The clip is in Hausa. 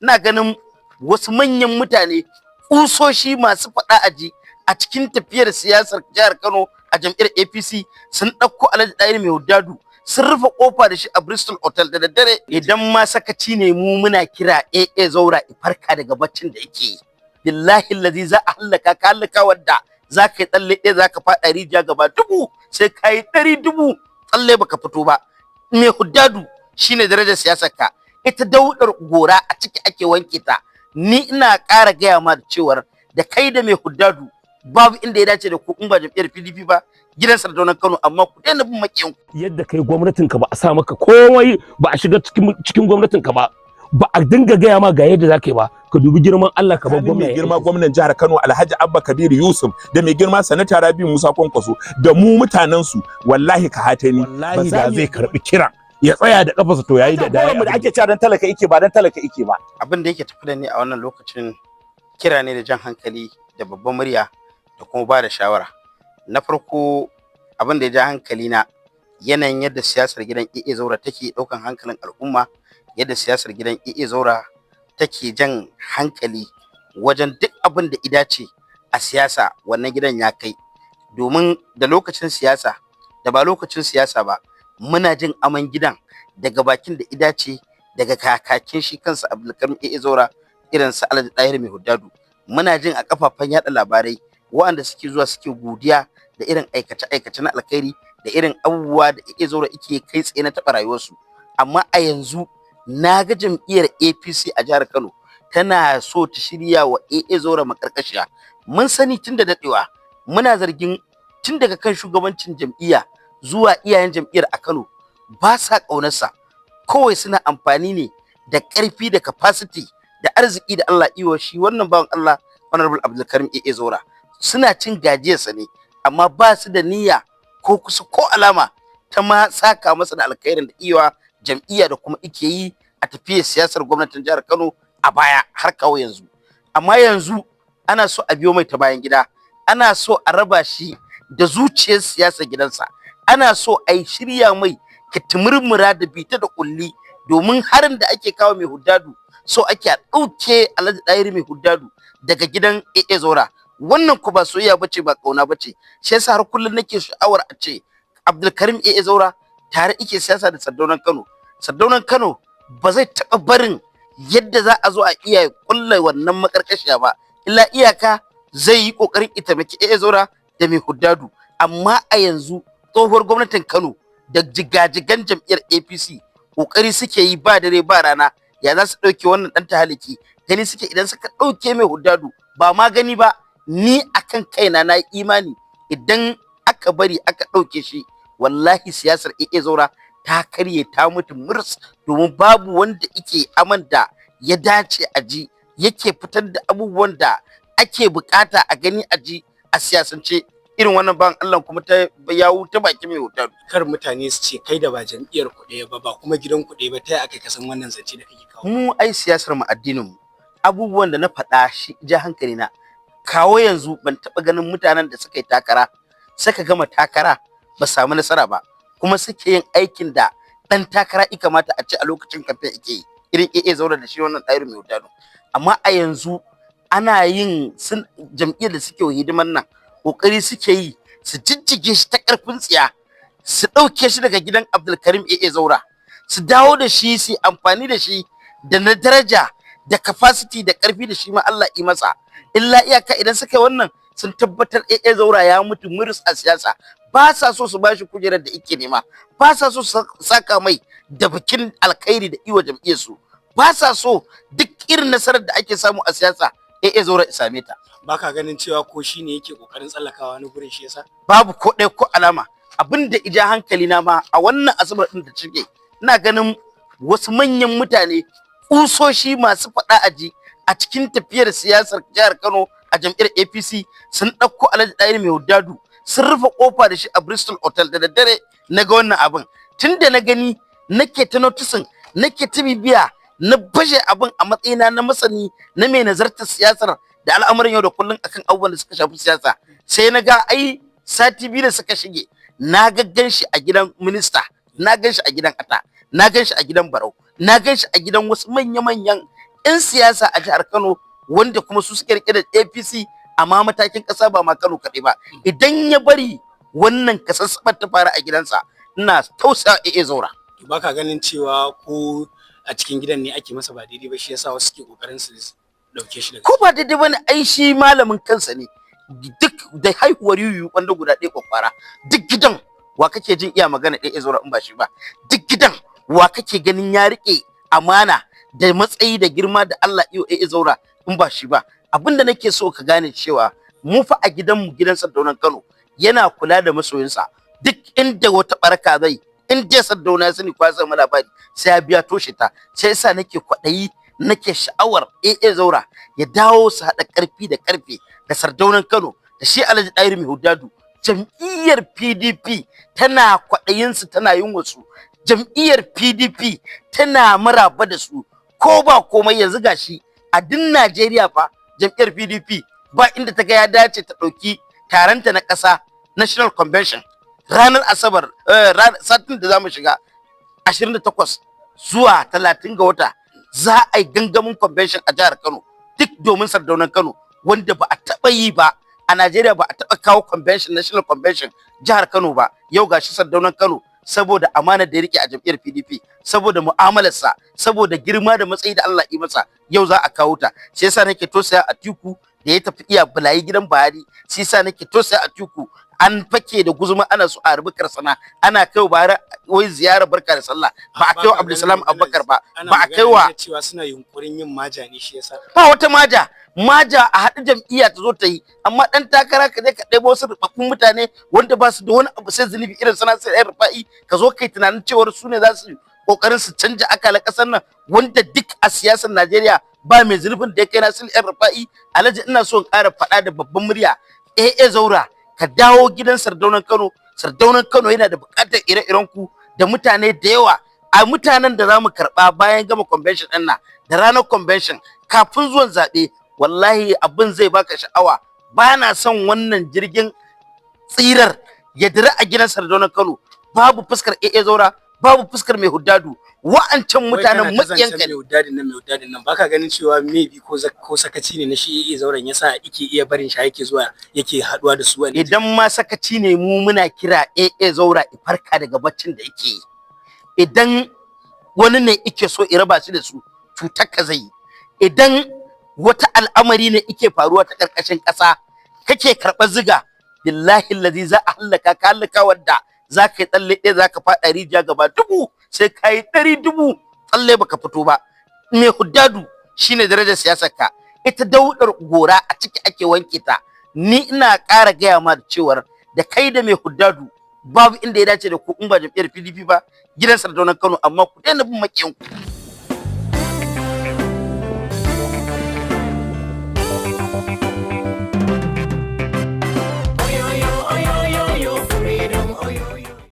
ina ganin wasu manyan mutane kusoshi masu faɗa aji a cikin tafiyar siyasar jihar Kano a jam'iyyar APC sun ɗauko Alhaji Dahiru Mai Wuddadu sun rufe kofa da shi a Bristol Hotel da daddare. Idan ma sakaci ne mu muna kira AA Zaura farka daga baccin da yake yi. Billahi allazi za a hallaka ka hallaka wadda za ka yi tsalle ɗaya za ka faɗa rijiya gaba dubu sai ka yi 100,000 tsalle baka fito ba. Mai Wuddadu shine darajar siyasar ka. Ita daudar gora a ciki ake wanke ta. Ni ina ƙara gaya ma da cewar da kai da Mai Wuddadu babu inda ya dace da ku in ba jam'iyyar PDP ba gidan Sardaunan Kano, amma ku daina bin makiyan ku. Yadda kai gwamnatin ka ba a sa maka komai ba a shiga cikin gwamnatin ka ba a dinga gaya ma ga yadda zaka yi ba, ka dubi girman Allah ka bar gwamnati. Mai girma gwamnan jihar Kano Alhaji Abba Kabir Yusuf da mai girma sanata Rabi Musa Kwankwaso da mu mutanen su wallahi ka hate ni wallahi da zai karbi kira ya tsaya da kafarsa to yayi da dai da ake cewa dan talaka yake ba dan talaka yake ba. Abin da yake tafi da ni a wannan lokacin kira ne da jan hankali da babban murya da kuma ba da shawara. Na farko abin da ya ja hankali na yanayin yadda siyasar gidan AA Zaura take ɗaukan hankalin al'umma, yadda siyasar gidan AA Zaura take jan hankali wajen duk abin da ida ce a siyasa wannan gidan ya kai. Domin da lokacin siyasa da ba lokacin siyasa ba muna jin aman gidan daga bakin da ida ce daga kakakin shi kansa Abdulkarim AA Zaura irin sa Alhaji Dahiru Mai Wuddadu. Muna jin a kafafen yada labarai waɗanda suke zuwa suke godiya da irin aikace-aikace na alkhairi da irin abubuwa da AA Zaura yake kai tsaye na taɓa rayuwarsu. Amma a yanzu na ga jam'iyyar APC a jihar Kano tana so ta shirya wa AA Zaura makarkashiya. Mun sani tun da daɗewa muna zargin tun daga kan shugabancin jam'iyya zuwa iyayen jam'iyyar a Kano ba sa ƙaunarsa, kawai suna amfani ne da ƙarfi da capacity da arziki da Allah iwa shi wannan bawan Allah Honorable Abdulkarim AA Zaura. Suna cin gajiyarsa ne amma ba su da niyya ko kusa ko alama ta ma saka masa da alkhairin da iyawa jam'iyya da kuma ike yi a tafiyar siyasar gwamnatin jihar Kano a baya har kawo yanzu. Amma yanzu ana so a biyo mai ta bayan gida, ana so a raba shi da zuciyar siyasar gidansa, ana so a yi shirya mai kitimurmura da bita da kulli domin harin da ake kawo Mai Wuddadu so ake a ɗauke Alhaji Dahiru Mai Wuddadu daga gidan AA Zaura. Wannan ku ba soyayya bace ba kauna bace. Shi yasa har kullun nake sha'awar a ce Abdulkarim AA Zaura tare yake siyasa da Sardaunan Kano. Sardaunan Kano ba zai taɓa barin yadda za a zo a iya kulla wannan makarkashiya ba. Illa iyaka zai yi kokarin ita maki AA Zaura da Mai Wuddadu. Amma a yanzu tsohuwar gwamnatin Kano da jigajigan jam'iyyar APC kokari suke yi ba dare ba rana ya za su ɗauke wannan ɗan tahaliki. Gani suke idan suka ɗauke Mai Wuddadu ba ma gani ba, ni akan kaina na imani idan aka bari aka ɗauke shi wallahi siyasar AA Zaura ta karye ta mutu murs, domin babu wanda yake aman da ya dace a ji yake fitar da abubuwan da ake bukata a gani a ji a siyasance irin wannan ban Allah kuma ta yawo ta baki Mai Wuddadu. Kar mutane su ce kai da ba jam'iyyar ku ɗaya ba kuma gidan ku ɗaya ba ta aka kasan wannan zance da kake kawo. Mu ai siyasar mu addinin mu abubuwan da na faɗa shi ja hankali na kawo yanzu ban taɓa ganin mutanen da suka yi takara suka gama takara ba samu nasara ba kuma suke yin aikin da ɗan takara ya kamata a ce a lokacin kamfen yake yi irin AA Zaura da shi wannan Dahiru Mai Wuddadu. Amma a yanzu ana yin jam'iyyar da suke hidiman nan kokari suke yi su jijjige shi ta ƙarfin tsiya, su ɗauke shi daga gidan Abdulkarim AA Zaura, su dawo da shi su amfani da shi da na daraja da capacity da ƙarfi da shi ma Allah yi masa. Illa iyaka idan suka yi wannan sun tabbatar AA Zaura ya mutu muris a siyasa. Ba sa so su bashi kujerar da yake nema, ba sa so su saka mai da bikin alkhairi da iwa jam'iyyar su, ba sa so duk irin nasarar da ake samu a siyasa AA Zaura ya same ta. Baka ganin cewa ko shine yake kokarin tsallakawa na gurin shi yasa? Babu ko ɗaya ko alama. Abin da ija hankali na ma a wannan asabar din da cike ina ganin wasu manyan mutane kusoshi masu faɗa aji a cikin tafiyar siyasar jihar Kano a jam'iyyar APC sun ɗauko Alhaji Dahiru Mai Wuddadu sun rufe kofa da shi a Bristol Hotel da daddare. Na ga wannan abin tunda na gani nake ta noticing, nake ta bibiya, na bashe abin a matsayina na masani na mai nazartar siyasar da al'amuran yau da kullun akan abubuwan da suka shafi siyasa. Sai na ga ai sati biyu da suka shige na gaggan shi a gidan minista, na gan shi a gidan Ata, na gan shi a gidan Barau, na gan shi a gidan wasu manya-manyan 'yan siyasa a jihar Kano wanda kuma su suke rike da APC amma matakin ƙasa ba ma Kano kaɗai ba. Idan ya bari wannan kasassabar ta fara a gidansa, ina tausaya Zaura. Baka ganin cewa ko a cikin gidan ne ake masa ba daidai ba, shi yasa wasu ke kokarin su dauke shi daga ko ba daidai bane, ai shi malamin kansa ne. Duk da haihuwar yuyu wanda guda ɗaya kwakwara, duk gidan wa kake jin iya magana ɗaya Zaura in ba shi ba? Duk gidan wa kake ganin ya rike amana da matsayi da girma da Allah iyo Zaura in ba shi ba? Abinda nake so ka gane cewa mu fa a gidanmu, gidan Sardaunan Kano, yana kula da masoyinsa. Duk inda wata barka zai, in dai Sardauna ya sani kwa zama labari, sai ya biya toshe ta. Sai yasa nake kwaɗayi, nake sha'awar Zaura ya dawo su haɗa ƙarfi da ƙarfe da Sardaunan Kano da shi Alhaji Dahiru Mai Huddadu. Jam'iyyar PDP tana kwaɗayin su, tana yin wasu. Jam'iyyar PDP tana maraba da su. Ko ba komai yanzu gashi a duk Najeriya fa jam'iyyar PDP ba inda ta ga ya dace ta ɗauki taronta na ƙasa, National Convention, ranar Asabar, satin da za mu shiga 28 zuwa 30 ga wata, za a yi gangamin convention a jihar Kano, duk domin Sardaunan Kano, wanda ba a taɓa yi ba a Najeriya. Ba a taɓa kawo convention, National Convention jihar Kano ba. Yau gashi Sardaunan Kano, saboda amanar da ya rike a jam'iyyar PDP, saboda mu'amalarsa, saboda girma da matsayi da Allah yi masa, yau za a kawo ta. Shi yasa nake tosaya Atiku da ya tafi iya bulayi gidan Buhari. Shi yasa nake tosaya Atiku, an fake da guzuma ana so a rubuta sana, ana kai wa Buhari wai ziyara barka da sallah, ba a kai wa Abdulsalam Abubakar ba, ba a kai wa cewa suna yunkurin yin maja ne, shi yasa ba wata maja a haɗu jam'iyya ta zo ta yi. Amma ɗan takara ka je ka ɗebo wasu rubabbun mutane wanda ba su da wani abu sai zunubi irin sana sai ɗan rufa'i, ka zo kai tunanin cewar su ne za su kokarin su canja akalar ƙasar nan, wanda duk a siyasar Najeriya ba mai zunubin da ya kai Nasiru ɗan rufa'i. Alhaji, ina so in ƙara faɗa da babban murya, Zaura, ka dawo gidan Sardaunan Kano. Sardaunan Kano yana da buƙatar ire-iren ku da mutane da yawa. A mutanen da za mu karɓa bayan gama convention ɗin nan da ranar convention kafin zuwan zaɓe, wallahi abin zai baka sha'awa. Ba na son wannan jirgin tsirar ya dira a gidan Sardaunan Kano. Babu fuskar Zaura, babu fuskar Mai Huddadu. Wa'ancan mutanen maƙiyanka ne. Mai Huddadin nan baka ganin cewa maybe ko sakaci ne na shi Zauren yasa yake iya barin shi, yake zuwa yake haduwa da su? Idan ma sakaci ne, mu muna kira Zaura farka daga baccin da yake yi. Idan wani ne yake so ya raba shi da su, cutar ka zai yi. Idan wata al'amari ne yake faruwa ta ƙarƙashin ƙasa, kake karɓar ziga, billahi allazi za a hallaka wadda za ka yi tsalle ɗaya, za ka faɗa rijiya gaba dubu, sai ka yi 100,000 tsalle baka fito ba. Mai Huddadu shine darajar siyasar ka. Ita daudar gora a ciki ake wanke ta. Ni ina ƙara gaya ma da cewar da kai da Mai Huddadu babu inda ya dace da ku in ba jam'iyyar PDP ba, gidan Sardaunan Kano. Amma ku daina bin maƙiyanku.